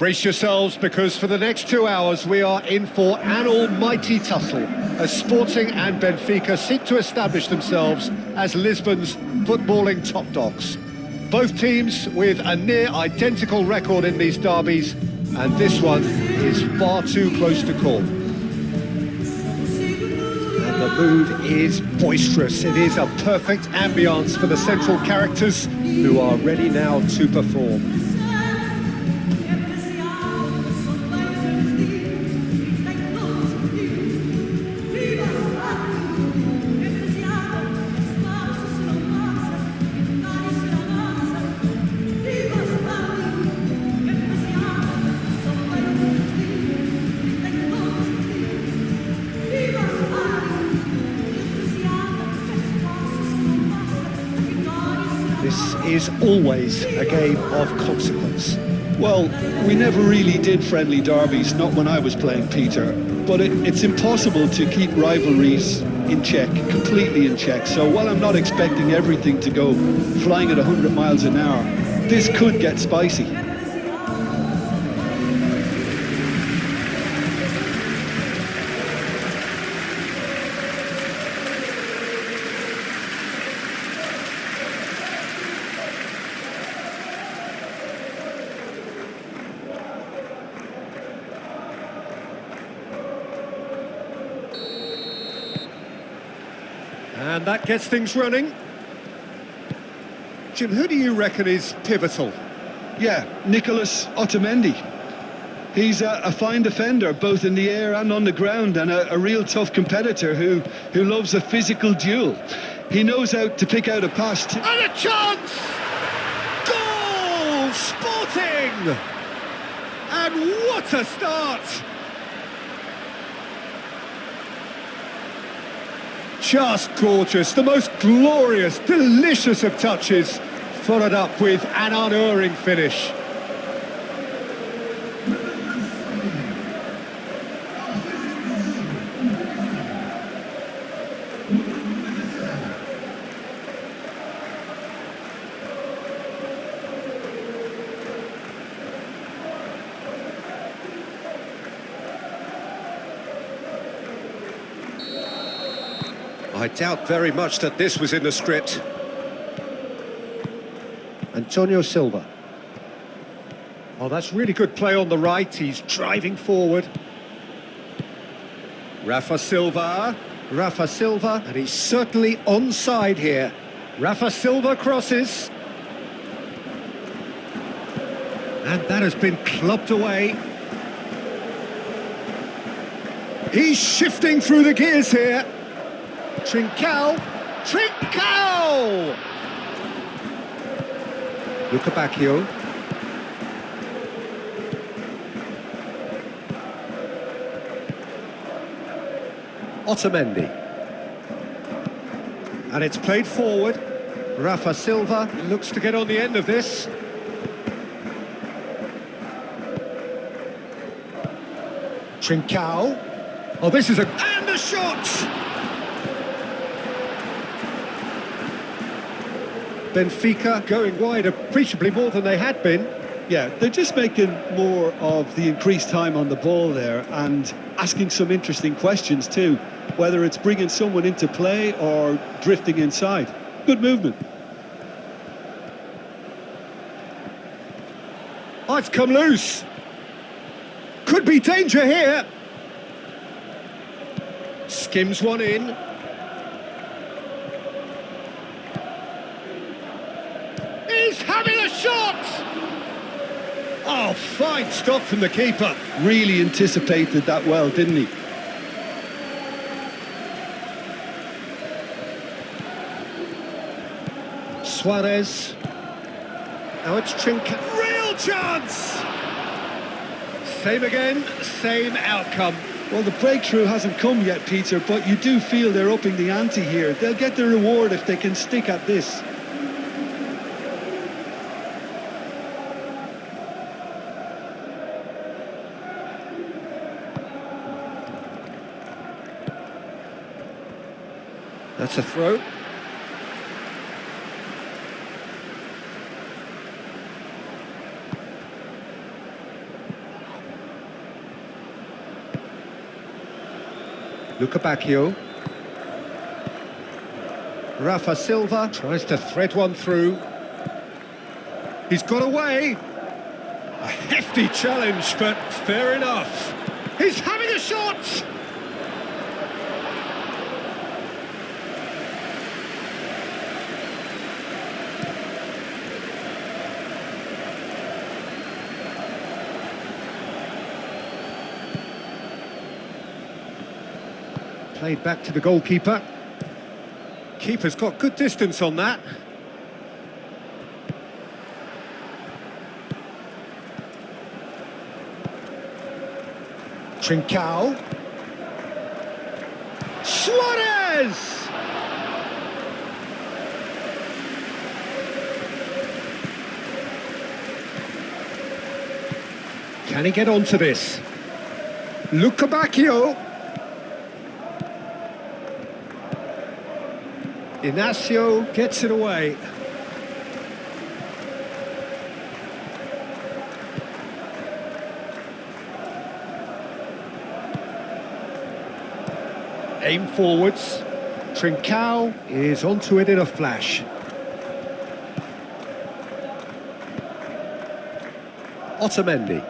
Brace yourselves, because for the next 2 hours we are in for an almighty tussle as Sporting and Benfica seek to establish themselves as Lisbon's footballing top dogs. Both teams with a near identical record in these derbies, and this one is far too close to call. And the mood is boisterous. It is a perfect ambience for the central characters who are ready now to perform. This is always a game of consequence. Well, we never really did friendly derbies, not when I was playing, Peter. But it's impossible to keep rivalries in check, completely in check. So while I'm not expecting everything to go flying at 100 miles an hour, this could get spicy. And that gets things running. Jim, who do you reckon is pivotal? Yeah, Nicolas Otamendi. He's a fine defender, both in the air and on the ground, and a real tough competitor who loves a physical duel. He knows how to pick out a pass. And a chance! Goal! Sporting! And what a start! Just gorgeous, the most glorious, delicious of touches, followed up with an unerring finish. I doubt very much that this was in the script. Antonio Silva. Oh, that's really good play on the right. He's driving forward. Rafa Silva, and he's certainly onside here. Rafa Silva crosses. And that has been clubbed away. He's shifting through the gears here. Trincao! Luca Bacchio. Otamendi. And it's played forward. Rafa Silva looks to get on the end of this. Trincao. Oh, this is and a shot! Benfica going wide appreciably more than they had been. Yeah, they're just making more of the increased time on the ball there and asking some interesting questions too, whether it's bringing someone into play or drifting inside. Good movement. Oh, it's come loose. Could be danger here. Skims one in. He's having a shot! Oh, fine stop from the keeper. Really anticipated that well, didn't he? Suarez. Now it's Trinca. Real chance! Same again, same outcome. Well, the breakthrough hasn't come yet, Peter, but you do feel they're upping the ante here. They'll get the reward if they can stick at this. That's a throw. Luca Bacchio. Rafa Silva tries to thread one through. He's got away. A hefty challenge, but fair enough. He's having a shot! Played back to the goalkeeper. Keeper's got good distance on that. Trincao. Suarez! Can he get onto this? Luca Bacchio. Inacio gets it away. Aim forwards. Trincao is onto it in a flash. Otamendi.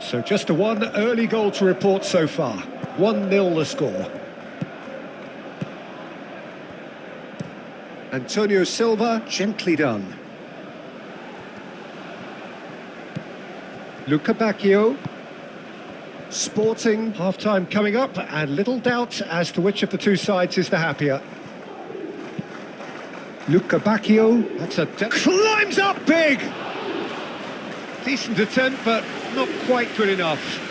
So just a one early goal to report so far. 1-0 the score. Antonio Silva, gently done. Luca Bacchio. Sporting, half-time coming up, and little doubt as to which of the two sides is the happier. Luca Bacchio, that's a... climbs up big! Decent attempt, but not quite good enough.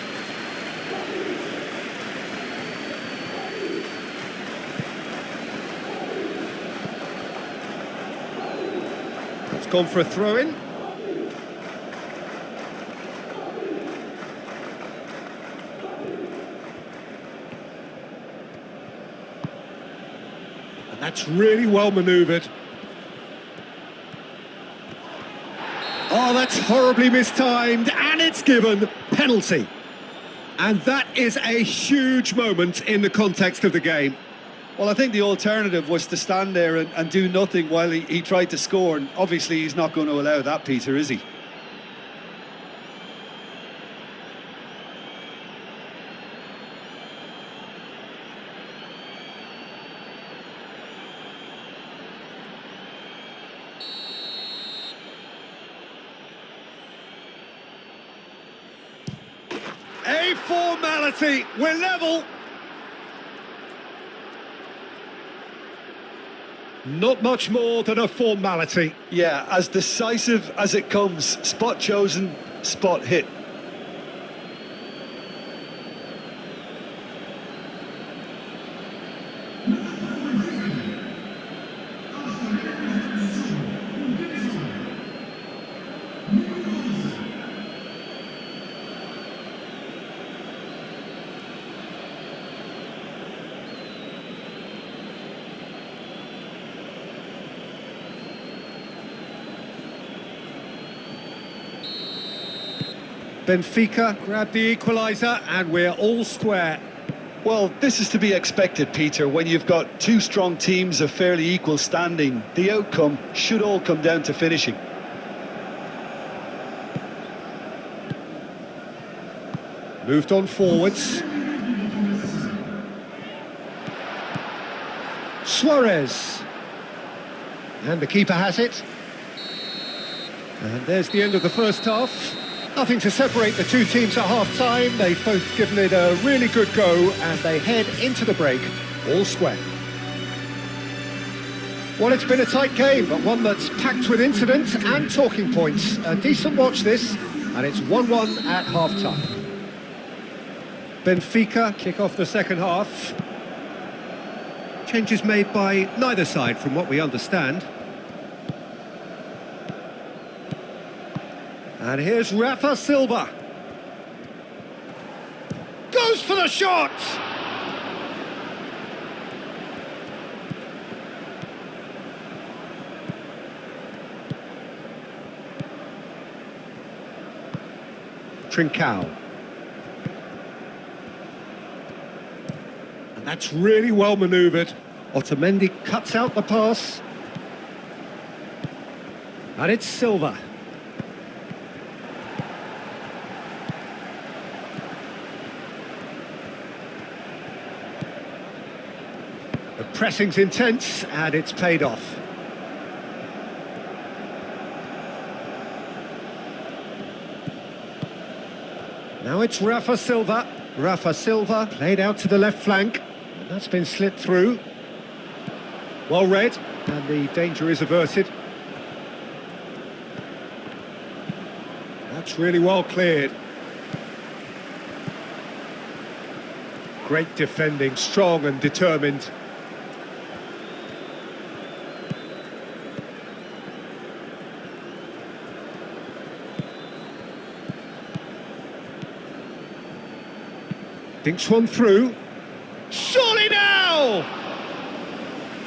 It's gone for a throw-in. And that's really well manoeuvred. Oh, that's horribly mistimed, and it's given penalty. And that is a huge moment in the context of the game. Well, I think the alternative was to stand there and do nothing while he tried to score, and obviously he's not going to allow that, Peter, is he? A formality, we're level. Not much more than a formality. Yeah, as decisive as it comes. Spot chosen, spot hit. Benfica grab the equaliser and we're all square. Well, this is to be expected, Peter. When you've got two strong teams of fairly equal standing, the outcome should all come down to finishing. Moved on forwards. Suarez. And the keeper has it. And there's the end of the first half. Nothing to separate the two teams at half-time. They've both given it a really good go, and they head into the break all square. Well, it's been a tight game, but one that's packed with incidents and talking points. A decent watch this, and it's 1-1 at half-time. Benfica kick off the second half. Changes made by neither side, from what we understand. And here's Rafa Silva. Goes for the shot! Trincao. And That's really well manoeuvred. Otamendi cuts out the pass. And it's Silva. The pressing's intense, and it's paid off. Now it's Rafa Silva. Rafa Silva played out to the left flank. And that's been slipped through. Well read, and the danger is averted. That's really well cleared. Great defending, strong and determined. Thinks one through. Surely now!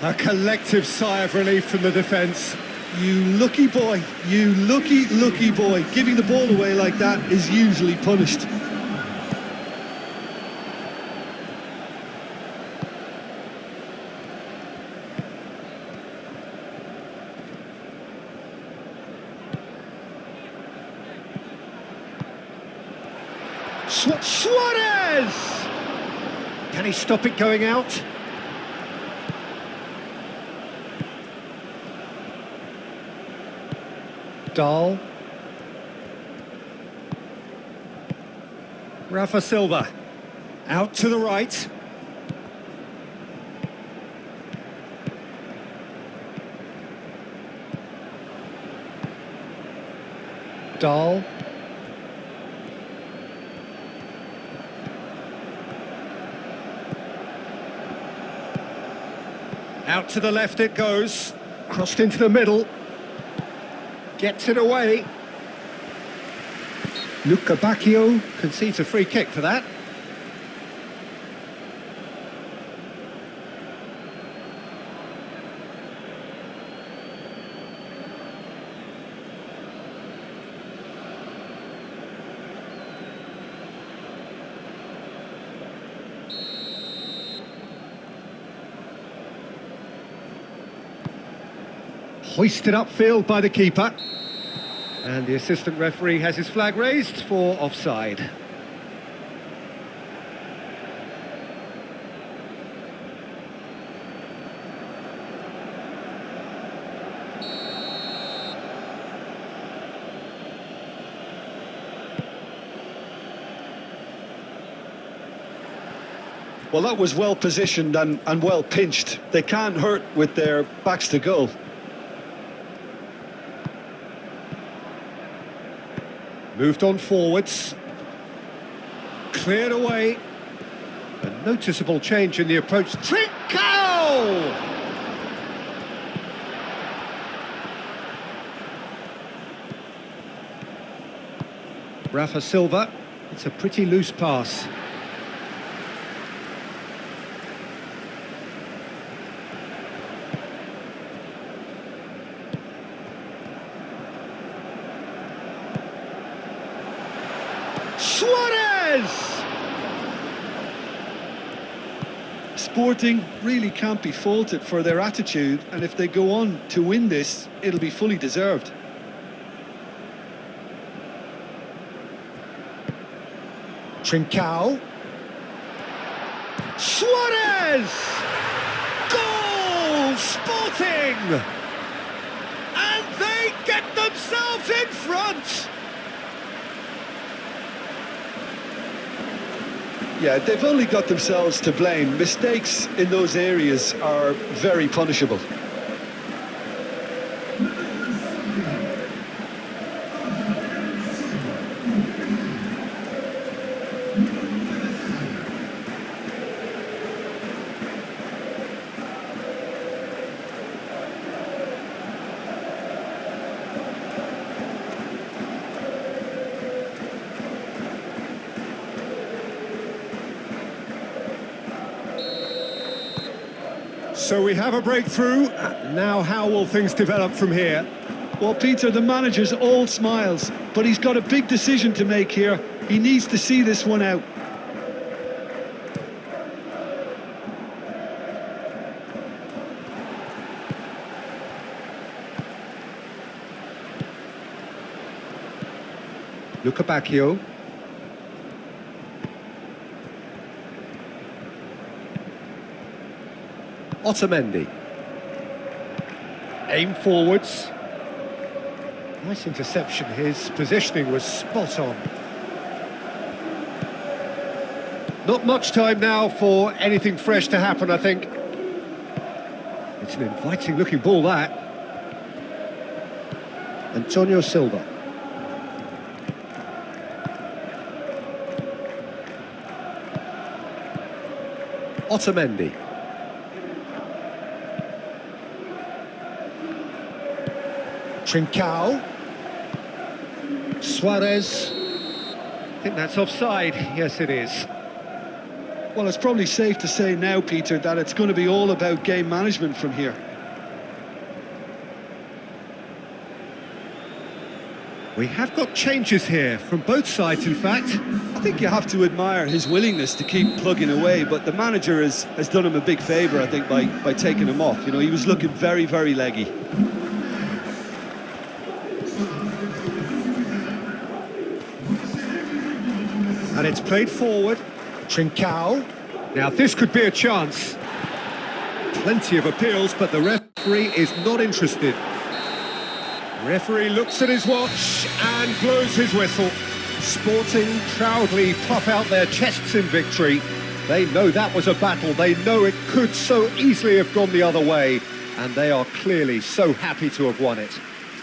A collective sigh of relief from the defence. You lucky boy, you lucky boy. Giving the ball away like that is usually punished. Suarez! Can he stop it going out? Dahl. Rafa Silva. Out to the right. Dahl. Out to the left it goes. Crossed into the middle. Gets it away. Luca Bacchio concedes a free kick for that. Hoisted upfield by the keeper. And the assistant referee has his flag raised for offside. Well, that was well positioned and well pinched. They can't hurt with their backs to goal. Moved on forwards. Cleared away. A noticeable change in the approach. Trincao! Rafa Silva. It's a pretty loose pass. Suarez! Sporting really can't be faulted for their attitude, and if they go on to win this, it'll be fully deserved. Trincao. Suarez! Goal! Sporting! And they get themselves in front! Yeah, they've only got themselves to blame. Mistakes in those areas are very punishable. So we have a breakthrough. Now how will things develop from here? Well, Peter, the manager's all smiles, but he's got a big decision to make here. He needs to see this one out. Luca Bacchio. Otamendi. Aim forwards. Nice interception. His positioning was spot on. Not much time now for anything fresh to happen, I think. It's an inviting looking ball, that. Antonio Silva. Otamendi. Trincao. Suarez. I think that's offside. Yes, it is. Well, it's probably safe to say now, Peter, that it's going to be all about game management from here. We have got changes here from both sides, in fact. I think you have to admire his willingness to keep plugging away, but the manager has done him a big favour, I think, by taking him off. You know, he was looking very, very leggy. And it's played forward. Trincao. Now this could be a chance. Plenty of appeals, but the referee is not interested. Referee looks at his watch and blows his whistle. Sporting proudly puff out their chests in victory. They know that was a battle. They know it could so easily have gone the other way. And they are clearly so happy to have won it.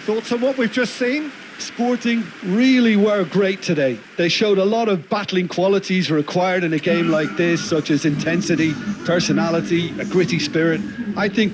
Thoughts on what we've just seen? Sporting really were great today. They showed a lot of battling qualities required in a game like this, such as intensity, personality, a gritty spirit. I think